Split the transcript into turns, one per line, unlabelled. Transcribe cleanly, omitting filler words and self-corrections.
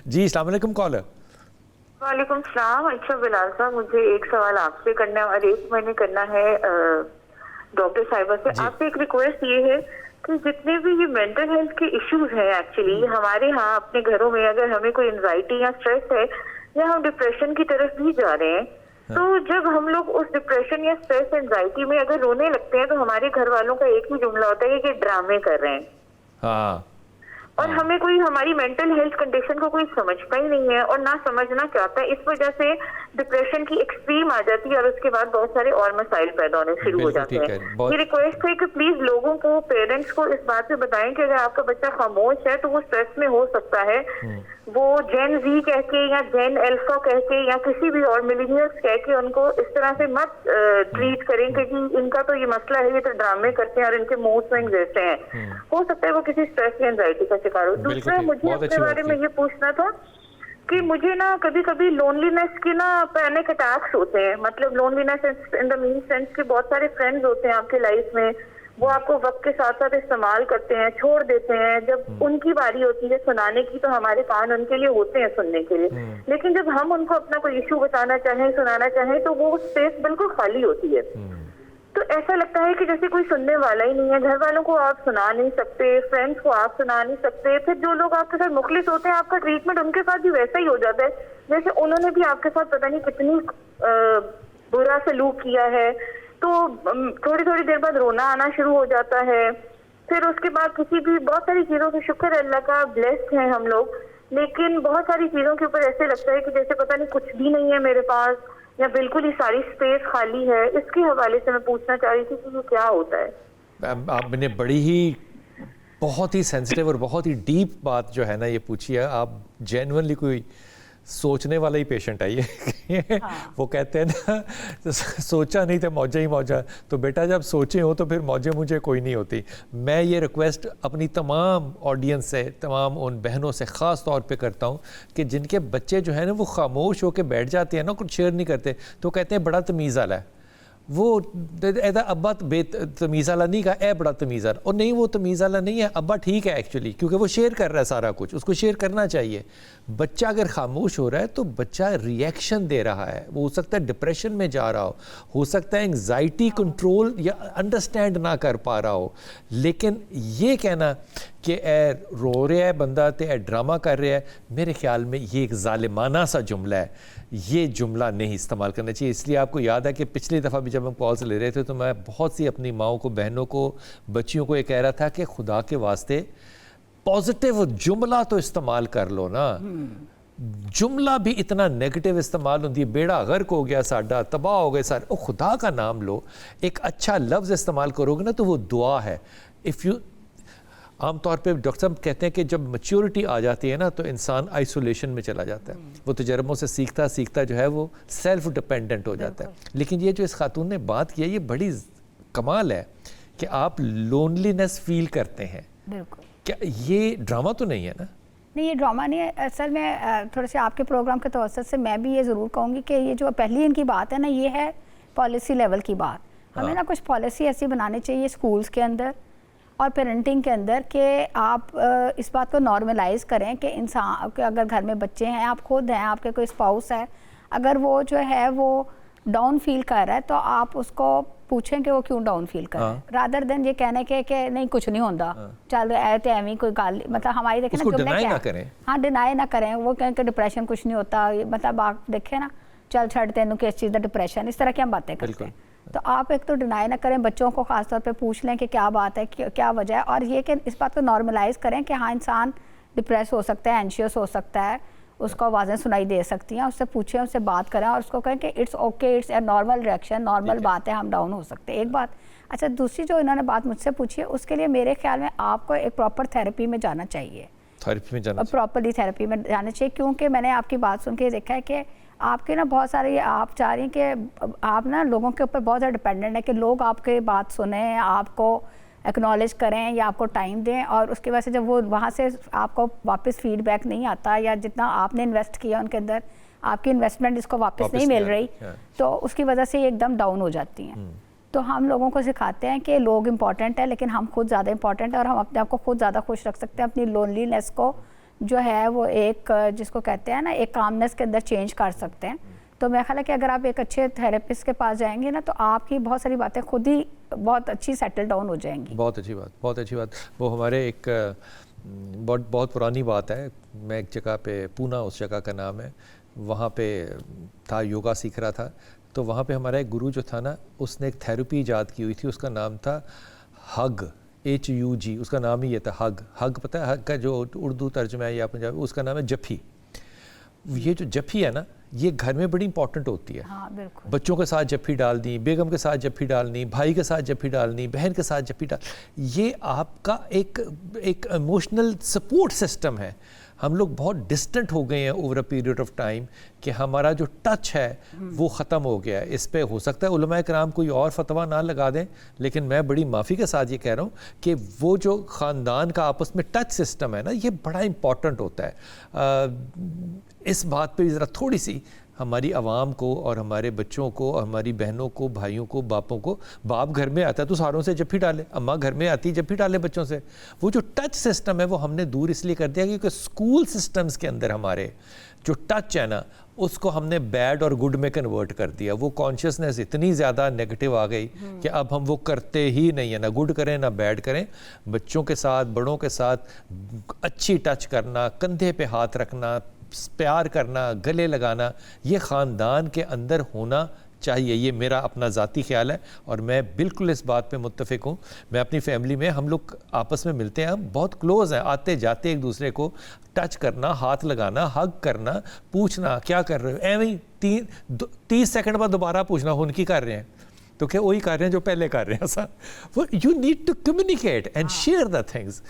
जी अस्सलाम वालेकुम कॉलर।
वालेकुम सलाम। अच्छा बिलाल साहब, मुझे एक सवाल आपसे करना है और एक मैंने करना है डॉक्टर साहिबा से। आपसे एक रिक्वेस्ट ये है कि जितने भी ये मेंटल हेल्थ के इश्यूज हैं एक्चुअली हमारे यहाँ अपने घरों में, अगर हमें कोई एंजाइटी या स्ट्रेस है या हम डिप्रेशन की तरफ भी जा रहे हैं, तो जब हम लोग उस डिप्रेशन या स्ट्रेस एंजाइटी में अगर रोने लगते हैं तो हमारे घर वालों का एक ही जुमला होता है कि ड्रामे कर रहे हैं।
हाँ
और हमें कोई हमारी मेंटल हेल्थ कंडीशन को कोई समझता ही नहीं है और ना समझना चाहता है। इस वजह से डिप्रेशन की एक्सट्रीम आ जाती है और उसके बाद बहुत सारे और मसाइल पैदा होने शुरू हो जाते हैं। ये रिक्वेस्ट है कि प्लीज लोगों को, पेरेंट्स को इस बात पे बताएं कि अगर आपका बच्चा खामोश है तो वो स्ट्रेस में हो सकता है। वो जेन जी कह के या जेन अल्फा कह के या किसी भी और मिलीनियल्स कह के उनको इस तरह से मत ट्रीट करें कि इनका तो ये मसला है, ये तो ड्रामे करते हैं और इनके मूड स्विंग्स ऐसे हैं। हो सकता है वो किसी स्ट्रेस या एंजाइटी का शिकार हो। दूसरा मुझे अपने बारे में ये पूछना था कि मुझे ना कभी कभी लोनलीनेस के ना पैनिक अटैक्स होते हैं। मतलब loneliness in the mean sense कि बहुत सारे फ्रेंड्स होते हैं आपके लाइफ में, वो आपको वक्त के साथ साथ इस्तेमाल करते हैं, छोड़ देते हैं। जब उनकी बारी होती है सुनाने की तो हमारे कान उनके लिए होते हैं सुनने के लिए, लेकिन जब हम उनको अपना कोई इशू बताना चाहें, सुनाना चाहें, तो वो स्पेस बिल्कुल खाली होती है। तो ऐसा लगता है कि जैसे कोई सुनने वाला ही नहीं है। घर वालों को आप सुना नहीं सकते, फ्रेंड्स को आप सुना नहीं सकते, फिर जो लोग आपके साथ मुखलिस होते हैं आपका ट्रीटमेंट उनके साथ भी वैसा ही हो जाता है जैसे उन्होंने भी आपके साथ पता नहीं कितनी बुरा सलूक किया है। तो थोड़ी थोड़ी देर बाद रोना आना शुरू हो जाता है। फिर उसके बाद किसी भी बहुत सारी चीजों से, शुक्र अल्लाह का, ब्लेस्ड हैं हम लोग, लेकिन बहुत सारी चीजों के ऊपर ऐसे लगता है कि जैसे पता नहीं कुछ भी नहीं है मेरे पास या बिल्कुल ही सारी स्पेस खाली है। इसके हवाले से मैं पूछना चाह रही थी कि ये क्या होता है।
आपने बड़ी ही बहुत ही सेंसिटिव और बहुत ही डीप बात जो है ना ये पूछी है। आप जेन्युइनली कोई सोचने वाला ही पेशेंट है ये। वो कहते हैं ना सोचा नहीं था मौजा ही मौजा, तो बेटा जब सोचे हो तो फिर मौजे मुझे कोई नहीं होती। मैं ये रिक्वेस्ट अपनी तमाम ऑडियंस से, तमाम उन बहनों से ख़ास तौर पे करता हूँ कि जिनके बच्चे जो है ना वो खामोश होकर बैठ जाते हैं ना, कुछ शेयर नहीं करते, तो कहते हैं बड़ा तमीज़ वाला है वो। ऐसा अब्बा तमीज़ वाला नहीं कहा, बड़ा तमीज़ वाला, और नहीं वो तमीज़ वाला नहीं है, अब्बा ठीक है एक्चुअली, क्योंकि वो शेयर कर रहा है सारा कुछ, उसको शेयर करना चाहिए। बच्चा अगर खामोश हो रहा है तो बच्चा रिएक्शन दे रहा है, वो हो सकता है डिप्रेशन में जा रहा हो सकता है एंग्जाइटी कंट्रोल या अंडरस्टैंड ना कर पा रहा हो। लेकिन ये कहना कि ए रो रहा है बंदा तो ए ड्रामा कर रहा है, मेरे ख्याल में ये एक ज़ालिमाना सा जुमला है। ये जुमला नहीं इस्तेमाल करना चाहिए। इसलिए आपको याद है कि पिछली दफ़ा भी जब हम कॉल्स ले रहे थे तो मैं बहुत सी अपनी माओं को, बहनों को, बच्चियों को ये कह रहा था कि खुदा के वास्ते पॉजिटिव जुमला तो इस्तेमाल कर लो ना। जुमला भी इतना नेगेटिव इस्तेमाल होती है, बेड़ा गर्क हो गया साडा, तबाह हो गए सारे, ओ खुदा का नाम लो। एक अच्छा लफ्ज़ इस्तेमाल करोगे ना तो वो दुआ है। इफ़ यू आमतौर पे डॉक्टर साहब कहते हैं कि जब मैच्योरिटी आ जाती है ना तो इंसान आइसोलेशन में चला जाता है, वो तजर्बों से सीखता सीखता जो है वो सेल्फ डिपेंडेंट हो जाता है। लेकिन ये जो इस खातून ने बात की है ये बड़ी कमाल है कि आप लोनलीनेस फील करते हैं।
बिल्कुल,
क्या ये ड्रामा तो नहीं है ना?
नहीं, ये ड्रामा नहीं है। असल में थोड़े से आपके प्रोग्राम के तवज्जुह से मैं भी ये ज़रूर कहूँगी कि ये जो पहली इनकी बात है ना, ये है पॉलिसी लेवल की बात। हमें ना कुछ पॉलिसी ऐसी बनानी चाहिए स्कूल्स के अंदर और पेरेंटिंग के अंदर कि आप इस बात को नॉर्मलाइज़ करें कि इंसान के अगर घर में बच्चे हैं, आप खुद हैं, आपके कोई स्पाउस है, अगर वो जो है वो डाउन फील कर रहा है तो आप उसको पूछें कि वो क्यों डाउन फील कर रहा है, रादर देन ये कहने के नहीं कुछ नहीं होता, चल रहा तो एवं कोई गल, मतलब हमारी देखें ना
डिनाई ना करें।
हाँ, डिनाई ना करें। वो कहें कि डिप्रेशन कुछ नहीं होता, मतलब आप देखें ना, चल छड़ तेनों किस चीज़ का डिप्रेशन, इस तरह की हम बातें करते हैं। तो आप एक तो डिनाई ना करें, बच्चों को ख़ास तौर पे पूछ लें कि क्या बात है, क्या वजह है, और ये कि इस बात को नॉर्मलाइज़ करें कि हाँ इंसान डिप्रेस हो सकता है, एंशियस हो सकता है, उसको आवाज़ें सुनाई दे सकती हैं, उससे पूछें, उससे बात करें और उसको कहें कि it's okay, it's a normal reaction, normal बात है, हम डाउन हो सकते हैं। एक बात। अच्छा, दूसरी जो इन्होंने बात मुझसे पूछी है उसके लिए मेरे ख्याल में आपको एक प्रॉपर थेरेपी में जाना चाहिए, प्रॉपरली थेरेपी में जाना चाहिए, क्योंकि मैंने आपकी बात सुन के देखा है कि आपके ना बहुत सारे, आप चाह रही हैं कि आप ना लोगों के ऊपर बहुत ज़्यादा डिपेंडेंट है कि लोग आपके बात सुने, आपको एक्नॉलेज करें या आपको टाइम दें, और उसकी वजह से जब वो वहाँ से आपको वापस फीडबैक नहीं आता या जितना आपने इन्वेस्ट किया उनके अंदर आपकी इन्वेस्टमेंट इसको वापस नहीं मिल रही, तो उसकी वजह से ये एकदम डाउन हो जाती हैं। तो हम लोगों को सिखाते हैं कि लोग इंपॉर्टेंट है लेकिन हम खुद ज़्यादा इंपॉर्टेंट है और हम अपने आप को खुद ज़्यादा खुश रख सकते हैं। अपनी लोनलीनेस को जो है वो एक जिसको कहते हैं ना एक कामनेस के अंदर चेंज कर सकते हैं। तो मेरा ख्याल है कि अगर आप एक अच्छे थेरेपिस्ट के पास जाएंगे ना तो आपकी बहुत सारी बातें खुद ही बहुत अच्छी सेटल डाउन हो जाएंगी।
बहुत अच्छी बात, बहुत अच्छी बात। वो हमारे एक बहुत पुरानी बात है, मैं एक जगह पे, पूना उस जगह का नाम है, वहाँ पे था, योगा सीख रहा था, तो वहाँ पे हमारा एक गुरु जो था ना, उसने एक थेरेपी ईजाद की हुई थी, उसका नाम था हग, HUG, उसका नाम ही ये था, हग। हग पता है, हग का जो उर्दू तर्जुमा है या पंजाबी, उसका नाम है जफ़ी। ये जो जफ़ी है ना, ये घर में बड़ी इंपॉर्टेंट होती है।
हाँ, बिल्कुल।
बच्चों के साथ जफ़ी डालनी, बेगम के साथ जफ़ी डालनी, भाई के साथ जफ़ी डालनी, बहन के साथ जफ़ी डाल, ये आपका एक इमोशनल सपोर्ट सिस्टम है। हम लोग बहुत डिस्टेंट हो गए हैं over a period of time कि हमारा जो टच है वो ख़त्म हो गया है। इस पे हो सकता है उलमा कराम कोई और फतवा ना लगा दें, लेकिन मैं बड़ी माफ़ी के साथ ये कह रहा हूँ कि वो जो ख़ानदान का आपस में टच सिस्टम है ना, ये बड़ा इम्पॉर्टेंट होता है। इस बात पे ज़रा थोड़ी सी हमारी आवाम को और हमारे बच्चों को और हमारी बहनों को, भाइयों को, बापों को, बाप घर में आता है तो सारों से जफ़ी डाले, अम्मा घर में आती है जफ़ी डाले बच्चों से। वो जो टच सिस्टम है वो हमने दूर इसलिए कर दिया क्योंकि स्कूल सिस्टम्स के अंदर हमारे जो टच है ना, उसको हमने बैड और गुड में कन्वर्ट कर दिया। वो कॉन्शियसनेस इतनी ज़्यादा नेगेटिव आ गई कि अब हम वो करते ही नहीं है, ना गुड करें ना बैड करें। बच्चों के साथ, बड़ों के साथ अच्छी टच करना, कंधे पे हाथ रखना, प्यार करना, गले लगाना, ये ख़ानदान के अंदर होना चाहिए। ये मेरा अपना ज़ाती ख्याल है और मैं बिल्कुल इस बात पे मुत्तफ़िक हूँ। मैं अपनी फैमिली में, हम लोग आपस में मिलते हैं, हम बहुत क्लोज़ हैं, आते जाते एक दूसरे को टच करना, हाथ लगाना, हग करना, पूछना क्या कर रहे हो, एवं ही 30 सेकंड बाद दोबारा पूछना उनकी कर रहे हैं तो क्या वही कर रहे हैं जो पहले कर रहे हैं। ऐसा वो you need to communicate and share the things.